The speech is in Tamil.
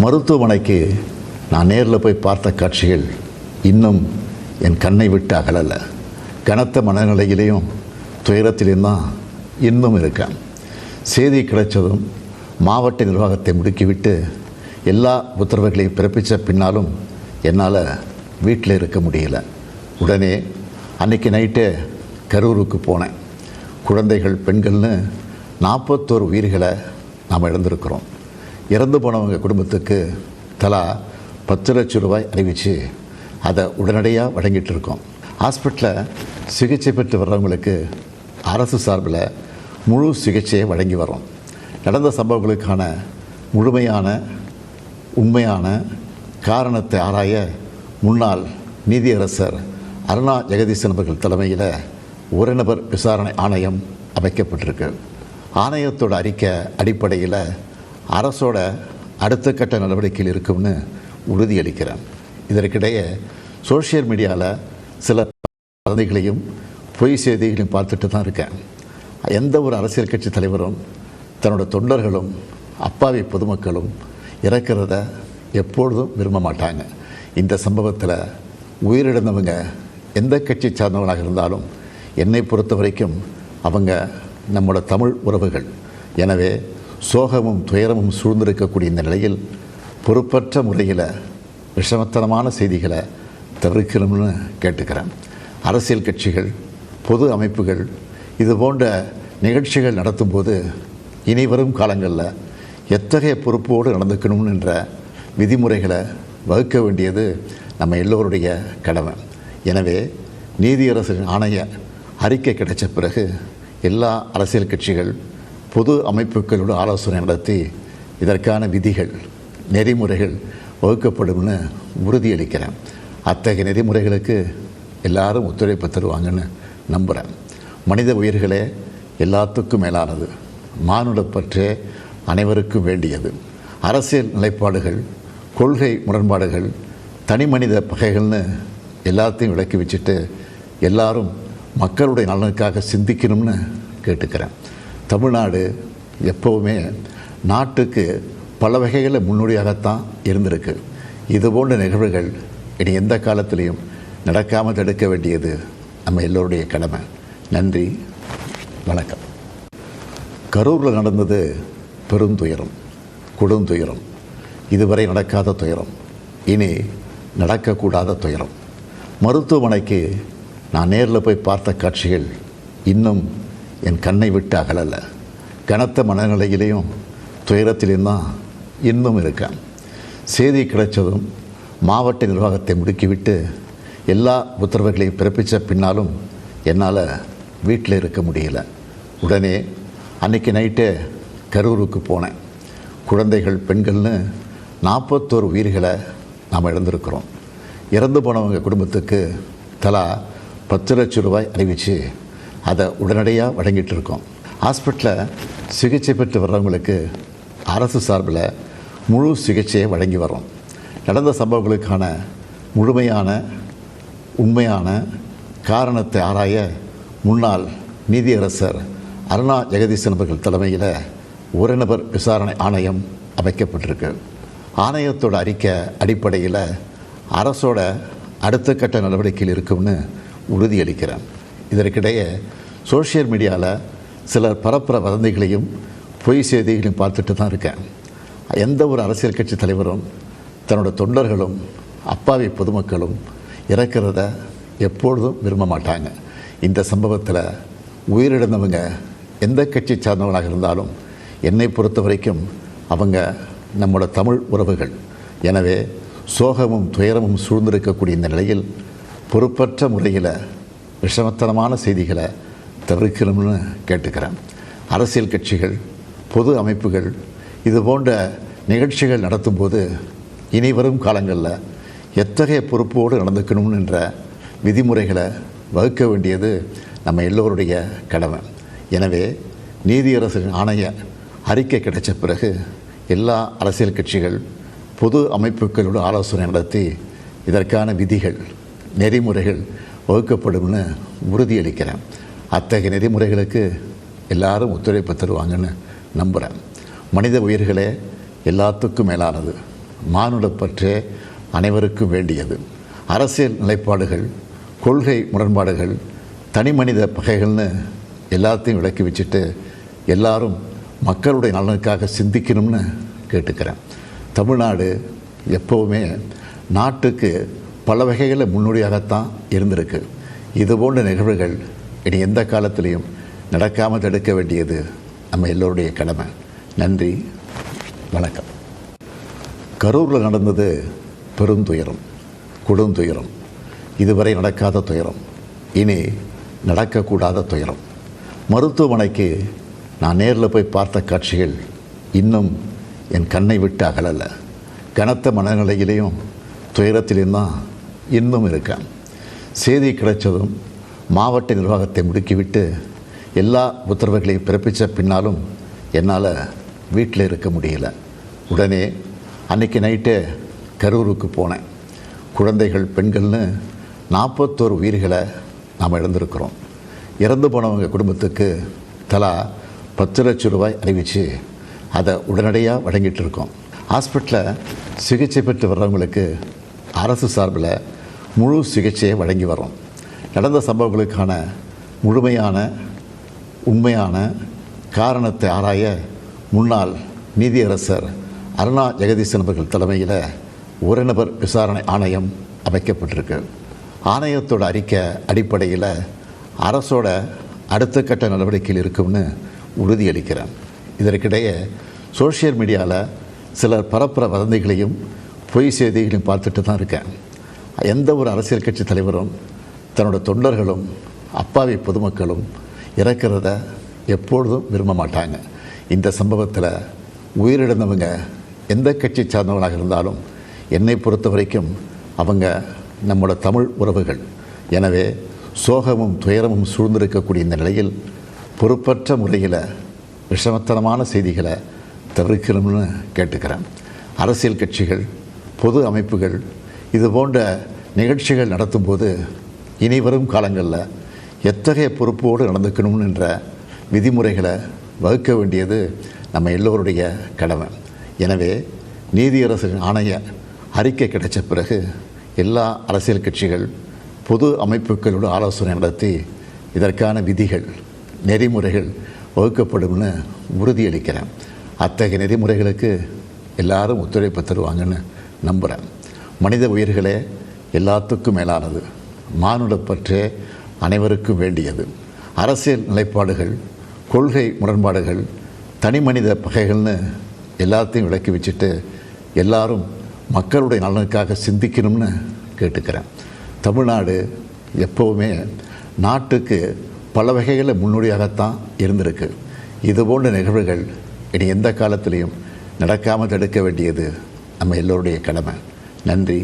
மருத்துவமனைக்கு நான் நேரில் போய் பார்த்த காட்சிகள் இன்னும் என் கண்ணை விட்டு அகலலை. கனத்த மனநிலையிலையும் துயரத்திலையும் தான் இன்னும் இருக்கேன். செய்தி கிடைச்சதும் மாவட்ட நிர்வாகத்தை முடுக்கிவிட்டு எல்லா உத்தரவுகளையும் பிறப்பித்த பின்னாலும் என்னால் வீட்டில் இருக்க முடியல. உடனே அன்றைக்கி நைட்டே கரூருக்கு போனேன். குழந்தைகள், பெண்கள்னு 41 உயிர்களை நாம் இழந்திருக்கிறோம். இறந்து போனவங்க குடும்பத்துக்கு தலா 10 லட்சம் ரூபாய் அறிவித்து அதை உடனடியாக வழங்கிட்டு இருக்கோம். ஹாஸ்பிட்டலில் சிகிச்சை பெற்று வர்றவங்களுக்கு அரசு சார்பில் முழு சிகிச்சையை வழங்கி வரோம். நடந்த சம்பவங்களுக்கான முழுமையான உண்மையான காரணத்தை ஆராய முன்னாள் நீதியரசர் அருணா ஜெகதீசன் அவர்கள் தலைமையில் ஒரு நபர் விசாரணை ஆணையம் அமைக்கப்பட்டிருக்கு. ஆணையத்தோட அறிக்கை அடிப்படையில் அரசோட அடுத்த கட்ட நடவடிக்கையில் இருக்கும்னு உறுதியளிக்கிறேன். இதற்கிடையே சோஷியல் மீடியாவில் சில வதந்திகளையும் பொய் செய்திகளையும் பார்த்துட்டு தான் இருக்கேன். எந்த ஒரு அரசியல் கட்சி தலைவரும் தன்னோட தொண்டர்களும் அப்பாவி பொதுமக்களும் இறக்கிறத எப்பொழுதும் விரும்ப மாட்டாங்க. இந்த சம்பவத்தில் உயிரிழந்தவங்க எந்த கட்சி சார்ந்தவங்களாக இருந்தாலும் என்னை பொறுத்த வரைக்கும் அவங்க நம்மளோட தமிழ் உறவுகள். எனவே சோகமும் துயரமும் சூழ்ந்திருக்கக்கூடிய இந்த நிலையில் பொறுப்பற்ற முறையில் விஷமத்தனமான செய்திகளை தவிர்க்கணும்னு கேட்டுக்கிறேன். அரசியல் கட்சிகள், பொது அமைப்புகள் இது போன்ற நிகழ்ச்சிகள் நடத்தும்போது இனி வரும் காலங்களில் எத்தகைய பொறுப்போடு நடந்துக்கணும்னு என்ற விதிமுறைகளை வகுக்க வேண்டியது நம்ம எல்லோருடைய கடமை. எனவே நீதியரசரின் ஆணைய அறிக்கை கிடைச்ச பிறகு எல்லா அரசியல் கட்சிகள், பொது அமைப்புகளோடு ஆலோசனை நடத்தி இதற்கான விதிகள், நெறிமுறைகள் வகுக்கப்படும்னு உறுதியளிக்கிறேன். அத்தகைய நெறிமுறைகளுக்கு எல்லாரும் ஒத்துழைப்பு தருவாங்கன்னு நம்புகிறேன். மனித உயிர்களே எல்லாத்துக்கும் மேலானது. மானுடப்பற்றே அனைவருக்கும் வேண்டியது. அரசியல் நிலைப்பாடுகள், கொள்கை முரண்பாடுகள், தனி மனித பகைகள்னு எல்லாத்தையும் விலக்கி வச்சுட்டு எல்லாரும் மக்களுடைய நலனுக்காக சிந்திக்கணும்னு கேட்டுக்கிறேன். தமிழ்நாடு எப்போவுமே நாட்டுக்கு பல வகைகளில் முன்னோடியாகத்தான் இருந்திருக்கு. இதுபோன்ற நிகழ்வுகள் இனி எந்த காலத்திலையும் நடக்காமல் தடுக்க வேண்டியது நம்ம எல்லோருடைய கடமை. நன்றி, வணக்கம். கரூரில் நடந்தது பெருந்துயரம், கொடுந்துயரம். இதுவரை நடக்காத துயரம், இனி நடக்கக்கூடாத துயரம். மருத்துவமனைக்கு நான் நேரில் போய் பார்த்த காட்சிகள் இன்னும் என் கண்ணை விட்டு அகலலை. கனத்த மனநிலையிலையும் துயரத்திலையும் தான் இன்னும் இருக்கேன். செய்தி கிடைச்சதும் மாவட்ட நிர்வாகத்தை முடுக்கிவிட்டு எல்லா உத்தரவுகளையும் பிறப்பித்த பின்னாலும் என்னால் வீட்டில் இருக்க முடியல. உடனே அன்றைக்கி நைட்டே கரூருக்கு போனேன். குழந்தைகள், பெண்கள்னு 41 உயிர்களை நாம் இழந்திருக்கிறோம். இறந்து போனவங்க குடும்பத்துக்கு தலா 10 லட்சம் ரூபாய் அறிவித்து அதை உடனடியாக வழங்கிட்டு இருக்கோம். ஹாஸ்பிட்டலில் சிகிச்சை பெற்று வர்றவங்களுக்கு அரசு சார்பில் முழு சிகிச்சையை வழங்கி வரோம். நடந்த சம்பவங்களுக்கான முழுமையான உண்மையான காரணத்தை ஆராய முன்னாள் நீதியரசர் அருணா ஜெகதீசன் அவர்கள் தலைமையில் ஒரு நபர் விசாரணை ஆணையம் அமைக்கப்பட்டிருக்கு. ஆணையத்தோட அறிக்கை அடிப்படையில் அரசோட அடுத்த கட்ட நடவடிக்கையில் இருக்கும்னு உறுதியளிக்கிறேன். இதற்கிடையே சோஷியல் மீடியாவில் சிலர் பரப்புகிற வதந்திகளையும் பொய் செய்திகளையும் பார்த்துட்டு தான் இருக்கேன். எந்த ஒரு அரசியல் கட்சி தலைவரும் தன்னோட தொண்டர்களும் அப்பாவி பொதுமக்களும் இறக்கிறத எப்பொழுதும் விரும்ப மாட்டாங்க. இந்த சம்பவத்தில் உயிரிழந்தவங்க எந்த கட்சி சார்ந்தவங்களாக இருந்தாலும் என்னை பொறுத்த வரைக்கும் அவங்க நம்மளோட தமிழ் உறவுகள். எனவே சோகமும் துயரமும் சூழ்ந்திருக்கக்கூடிய இந்த நிலையில் பொறுப்பற்ற முறையில் விஷமத்தனமான செய்திகளை தவிர்க்கணும்னு கேட்டுக்கிறேன். அரசியல் கட்சிகள், பொது அமைப்புகள் இது போன்ற நிகழ்ச்சிகள் நடத்தும்போது இனி வரும் காலங்களில் எத்தகைய பொறுப்போடு நடந்துக்கணும்னு என்ற விதிமுறைகளை வகுக்க வேண்டியது நம்ம எல்லோருடைய கடமை. எனவே நீதியரசரின் ஆணைய அறிக்கை கிடைச்ச பிறகு எல்லா அரசியல் கட்சிகள், பொது அமைப்புகளோடு ஆலோசனை நடத்தி இதற்கான விதிகள், நெறிமுறைகள் வகுக்கப்படும்னு உறுதியளிக்கிறேன். அத்தகைய நெறிமுறைகளுக்கு எல்லாரும் ஒத்துழைப்பு தருவாங்கன்னு நம்புகிறேன். மனித உயிர்களே எல்லாத்துக்கும் மேலானது. மானுடப்பற்றே அனைவருக்கும் வேண்டியது. அரசியல் நிலைப்பாடுகள், கொள்கை முரண்பாடுகள், தனிமனித பகைகள்னு எல்லாத்தையும் விலக்கி வச்சுட்டு எல்லாரும் மக்களுடைய நலனுக்காக சிந்திக்கணும்னு கேட்டுக்கிறேன். தமிழ்நாடு எப்போவுமே நாட்டுக்கு பல வகைகளில் முன்னோடியாகத்தான் இருந்திருக்கு. இதுபோன்ற நிகழ்வுகள் இனி எந்த காலத்திலையும் நடக்காமல் தடுக்க வேண்டியது நம்ம எல்லோருடைய கடமை. நன்றி, வணக்கம். கரூரில் நடந்தது பெருந்துயரம், கொடுந்துயரம், இதுவரை நடக்காத துயரம், இனி நடக்கக்கூடாத துயரம். மருத்துவமனைக்கு நான் நேரில் போய் பார்த்த காட்சிகள் இன்னும் என் கண்ணை விட்டு அகலலை. கனத்த மனநிலையிலையும் துயரத்திலையும் தான் இன்னும் இருக்கேன். செய்தி கிடைச்சதும் மாவட்ட நிர்வாகத்தை முடுக்கிவிட்டு எல்லா உத்தரவுகளையும் பிறப்பித்த பின்னாலும் என்னால் வீட்டில் இருக்க முடியல. உடனே அன்றைக்கி நைட்டே கரூருக்கு போனேன். குழந்தைகள், பெண்கள்னு 41 உயிர்களை நாம் இழந்திருக்கிறோம். இறந்து போனவங்க குடும்பத்துக்கு தலா 10 லட்சம் ரூபாய் அறிவித்து அதை உடனடியாக வழங்கிட்டு இருக்கோம். ஹாஸ்பிட்டலில் சிகிச்சை பெற்று வர்றவங்களுக்கு அரசு சார்பில் முழு சிகிச்சையை வழங்கி வரோம். நடந்த சம்பவங்களுக்கான முழுமையான உண்மையான காரணத்தை ஆராய முன்னாள் நீதியரசர் அருணா ஜெகதீசன் அவர்கள் தலைமையில் ஒரு நபர் விசாரணை ஆணையம் அமைக்கப்பட்டிருக்கு. ஆணையத்தோட அறிக்கை அடிப்படையில் அரசோட அடுத்த கட்ட நடவடிக்கையில் இருக்கும்னு உறுதியளிக்கிறேன். இதற்கிடையே சோஷியல் மீடியாவில் சிலர் பரப்புற வதந்திகளையும் பொய் செய்திகளையும் பார்த்துட்டு தான் இருக்கேன். எந்த ஒரு அரசியல் கட்சி தலைவரும் தன்னோட தொண்டர்களும் அப்பாவி பொதுமக்களும் இறக்கிறத எப்பொழுதும் விரும்ப மாட்டாங்க. இந்த சம்பவத்தில் உயிரிழந்தவங்க எந்த கட்சி சார்ந்தவங்களாக இருந்தாலும் என்னை பொறுத்த வரைக்கும் அவங்க நம்மோட தமிழ் உறவுகள். எனவே சோகமும் துயரமும் சூழ்ந்திருக்கக்கூடிய இந்த நிலையில் பொறுப்பற்ற முறையில் விஷமத்தனமான செய்திகளை தவிர்க்கணும்னு கேட்டுக்கிறேன். அரசியல் கட்சிகள், பொது அமைப்புகள் இது போன்ற நிகழ்ச்சிகள் நடத்தும்போது இனி வரும் காலங்களில் எத்தகைய பொறுப்போடு நடந்துக்கணும்னு என்ற விதிமுறைகளை வகுக்க வேண்டியது நம்ம எல்லோருடைய கடமை. எனவே நீதியரசரின் ஆணைய அறிக்கை கிடைச்ச பிறகு எல்லா அரசியல் கட்சிகள், பொது அமைப்புகளோடு ஆலோசனை நடத்தி இதற்கான விதிகள், நெறிமுறைகள் வகுக்கப்படும்னு உறுதியளிக்கிறேன். அத்தகைய நெறிமுறைகளுக்கு எல்லாரும் ஒத்துழைப்பு தருவாங்கன்னு நம்புகிறேன். மனித உயிர்களே எல்லாத்துக்கும் மேலானது. மானுடப்பற்றே அனைவருக்கும் வேண்டியது. அரசியல் நிலைப்பாடுகள், கொள்கை முரண்பாடுகள், தனிமனித பகைகள்னு எல்லாத்தையும் விலக்கி வச்சுட்டு எல்லாரும் மக்களுடைய நலனுக்காக சிந்திக்கணும்னு கேட்டுக்கிறேன். தமிழ்நாடு எப்போவுமே நாட்டுக்கு பல வகைகளில் முன்னோடியாகத்தான் இருந்திருக்கு. இதுபோன்ற நிகழ்வுகள் இனி எந்த காலத்திலையும் நடக்காமல் தடுக்க வேண்டியது நம்ம எல்லோருடைய கடமை. நன்றி.